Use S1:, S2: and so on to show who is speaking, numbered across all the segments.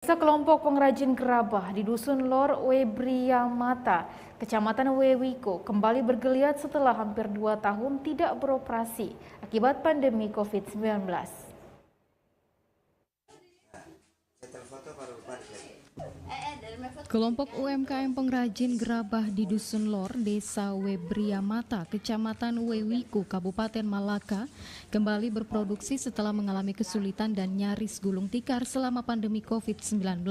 S1: Sekelompok pengrajin gerabah di Dusun Lor Webriamata, Kecamatan Wewiko, kembali bergeliat setelah hampir 2 tahun tidak beroperasi akibat pandemi COVID-19.
S2: Kelompok UMKM pengrajin gerabah di Dusun Lor, Desa Webriamata, Kecamatan Wewiko, Kabupaten Malaka, kembali berproduksi setelah mengalami kesulitan dan nyaris gulung tikar selama pandemi COVID-19.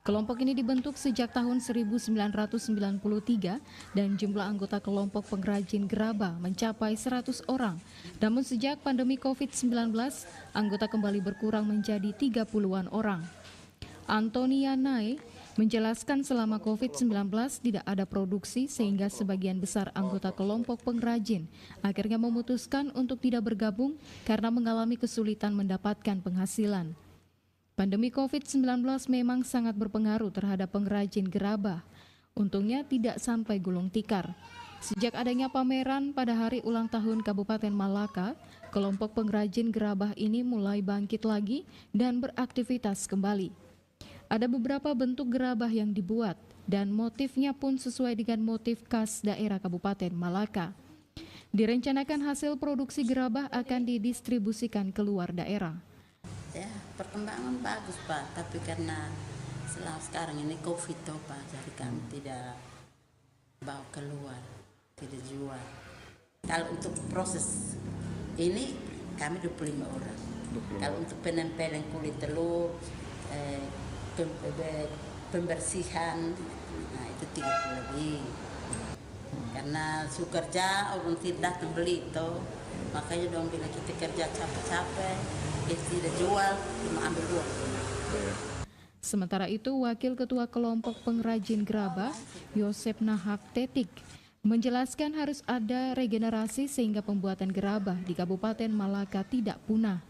S2: Kelompok ini dibentuk sejak tahun 1993 dan jumlah anggota kelompok pengrajin gerabah mencapai 100 orang. Namun sejak pandemi COVID-19, anggota kembali berkurang menjadi 30-an orang. Antonia Nae menjelaskan selama COVID-19 tidak ada produksi sehingga sebagian besar anggota kelompok pengrajin akhirnya memutuskan untuk tidak bergabung karena mengalami kesulitan mendapatkan penghasilan. Pandemi COVID-19 memang sangat berpengaruh terhadap pengrajin gerabah. Untungnya tidak sampai gulung tikar. Sejak adanya pameran pada hari ulang tahun Kabupaten Malaka, kelompok pengrajin gerabah ini mulai bangkit lagi dan beraktivitas kembali. Ada beberapa bentuk gerabah yang dibuat dan motifnya pun sesuai dengan motif khas daerah Kabupaten Malaka. Direncanakan hasil produksi gerabah akan didistribusikan keluar daerah.
S3: Ya, perkembangan bagus Pak, tapi karena sekarang ini COVID toh Pak, jadi kami tidak bawa keluar, tidak jual. Kalau untuk proses ini kami 25 orang. Kalau untuk penempelen kulit telur, pembersihan, nah itu 30 lebih. Karena su kerja orang tidak datang beli itu, makanya dong bila kita kerja capek-capek, kita tidak jual, cuma ambil uang.
S2: Sementara itu, Wakil Ketua Kelompok Pengrajin Gerabah, Yosep Nahak Tetik, menjelaskan harus ada regenerasi sehingga pembuatan gerabah di Kabupaten Malaka tidak punah.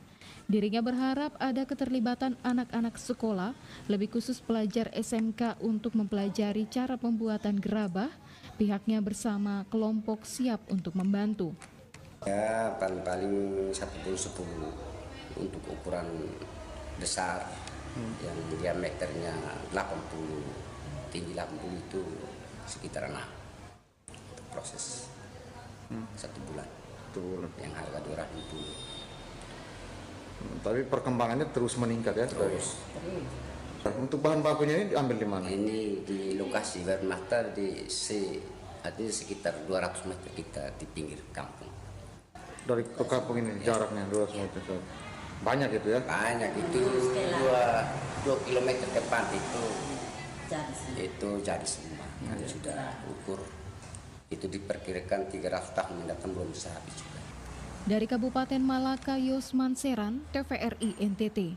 S2: Dirinya berharap ada keterlibatan anak-anak sekolah, lebih khusus pelajar SMK untuk mempelajari cara pembuatan gerabah. Pihaknya bersama kelompok siap untuk membantu.
S4: Ya, paling 10 untuk ukuran besar yang diameternya 80, tinggi 80 itu sekitar 6 untuk proses 1 bulan. Yang harga 250.
S5: Tapi perkembangannya terus meningkat ya?
S4: Terus.
S5: Untuk bahan bakunya ini diambil di mana?
S4: Ini di lokasi Webriamata artinya sekitar 200 meter kita di pinggir kampung.
S5: Dari ke kampung ini jaraknya 200 meter. Banyak itu ya?
S4: Banyak itu 2 kilometer depan itu jadi semua. Kan sudah ukur. Itu diperkirakan 300 tahun mendatang belum bisa habis juga.
S2: Dari Kabupaten Malaka, Yosman Seran, TVRI NTT.